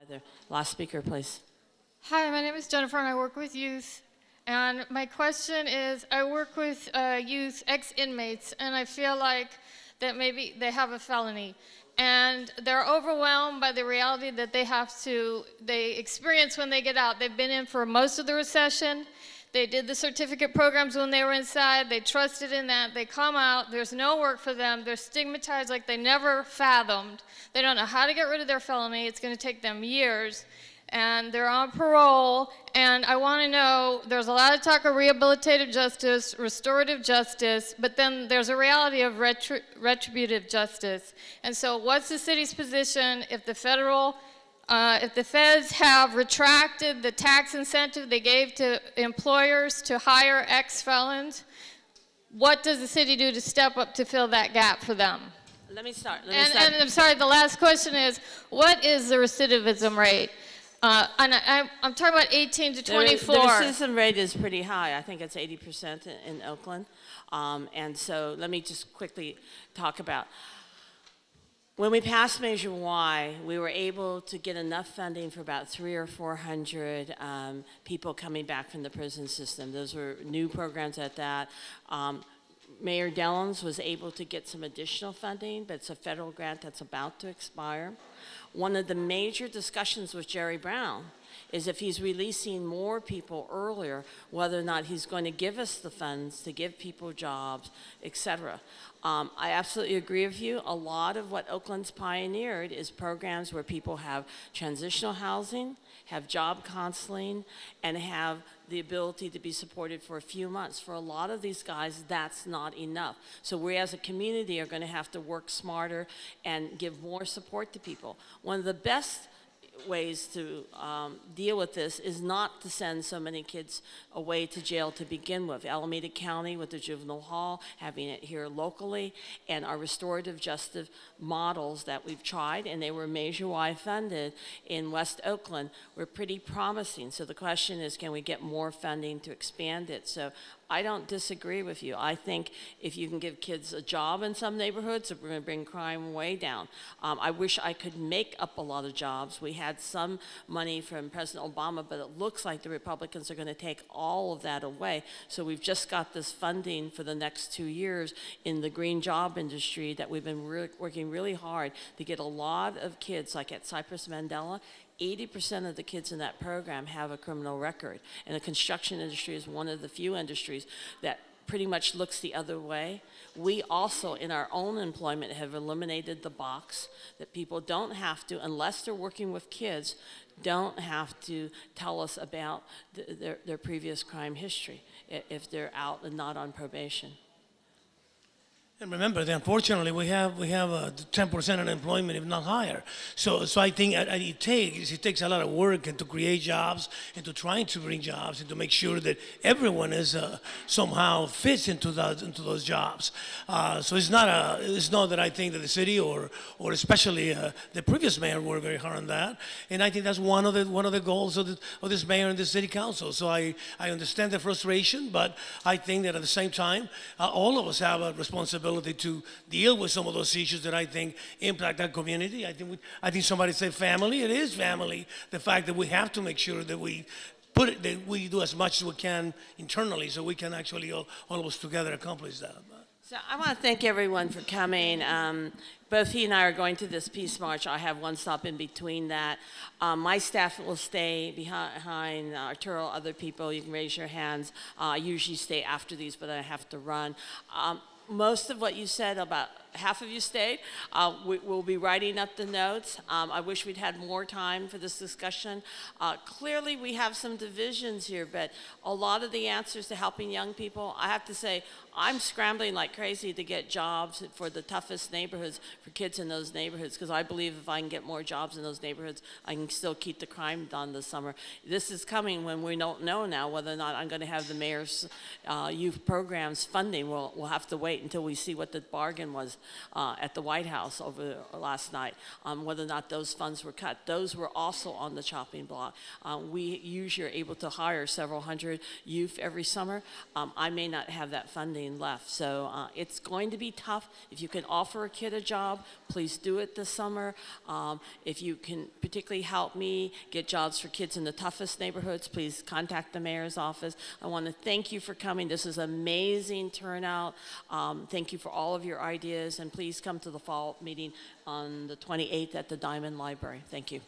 The last speaker, please. Hi, my name is Jennifer, and I work with youth. And my question is, I work with youth, ex-inmates, and I feel like that maybe they have a felony. And they're overwhelmed by the reality that they experience when they get out. They've been in for most of the recession. They did the certificate programs when they were inside. They trusted in that. They come out. There's no work for them. They're stigmatized like they never fathomed. They don't know how to get rid of their felony. It's going to take them years. And they're on parole. And I want to know, there's a lot of talk of rehabilitative justice, restorative justice, but then there's a reality of retributive justice. And so what's the city's position if the feds have retracted the tax incentive they gave to employers to hire ex-felons? What does the city do to step up to fill that gap for them? Let me start. And I'm sorry, the last question is, what is the recidivism rate? And I'm talking about 18 to 24. The recidivism rate is pretty high. I think it's 80% in Oakland. And so let me just quickly talk about, when we passed Measure Y, we were able to get enough funding for about 300 or 400 people coming back from the prison system. Those were new programs at that. Mayor Dellums was able to get some additional funding, but it's a federal grant that's about to expire. One of the major discussions with Jerry Brown is if he's releasing more people earlier, whether or not he's going to give us the funds to give people jobs, etc. I absolutely agree with you. A lot of what Oakland's pioneered is programs where people have transitional housing, have job counseling, and have the ability to be supported for a few months. For a lot of these guys, that's not enough. So we as a community are going to have to work smarter and give more support to people. One of the best ways to deal with this is not to send so many kids away to jail to begin with. Alameda County with the juvenile hall, having it here locally, and our restorative justice models that we've tried, and they were Measure Y funded in West Oakland, were pretty promising. So the question is, can we get more funding to expand it? So I don't disagree with you. I think if you can give kids a job in some neighborhoods, we're going to bring crime way down. I wish I could make up a lot of jobs. We had some money from President Obama, but it looks like the Republicans are going to take all of that away. So we've just got this funding for the next 2 years in the green job industry that we've been working really hard to get a lot of kids, like at Cypress Mandela. 80% of the kids in that program have a criminal record. And the construction industry is one of the few industries that pretty much looks the other way. We also, in our own employment, have eliminated the box that people don't have to, unless they're working with kids, don't have to tell us about their previous crime history if they're out and not on probation. And remember, that unfortunately, we have 10% unemployment, if not higher. So I think it takes a lot of work and to create jobs and to trying to bring jobs and to make sure that everyone is somehow fits into those jobs. So it's not that I think that the city or especially the previous mayor worked very hard on that. And I think that's one of the goals of this mayor and the city council. So I understand the frustration, but I think that at the same time, all of us have a responsibility to deal with some of those issues that I think impact our community. I think somebody said family. It is family. The fact that we have to make sure that we do as much as we can internally, so we can actually all of us together accomplish that. So I want to thank everyone for coming. Both he and I are going to this Peace March. I have one stop in between that. My staff will stay behind. Arturo, other people, you can raise your hands. I usually stay after these, but I have to run. Most of what you said, about half of you stayed. We'll be writing up the notes. I wish we'd had more time for this discussion. Clearly, we have some divisions here, but a lot of the answers to helping young people, I have to say, I'm scrambling like crazy to get jobs for the toughest neighborhoods, for kids in those neighborhoods, because I believe if I can get more jobs in those neighborhoods, I can still keep the crime down this summer. This is coming when we don't know now whether or not I'm going to have the mayor's youth programs funding. We'll have to wait until we see what the bargain was. at the White House over last night on whether or not those funds were cut. Those were also on the chopping block. We usually are able to hire several hundred youth every summer. I may not have that funding left, so it's going to be tough. If you can offer a kid a job, please do it this summer. If you can particularly help me get jobs for kids in the toughest neighborhoods, please contact the mayor's office. I want to thank you for coming. This is amazing turnout. Thank you for all of your ideas, and please come to the fall meeting on the 28th at the Diamond Library. Thank you.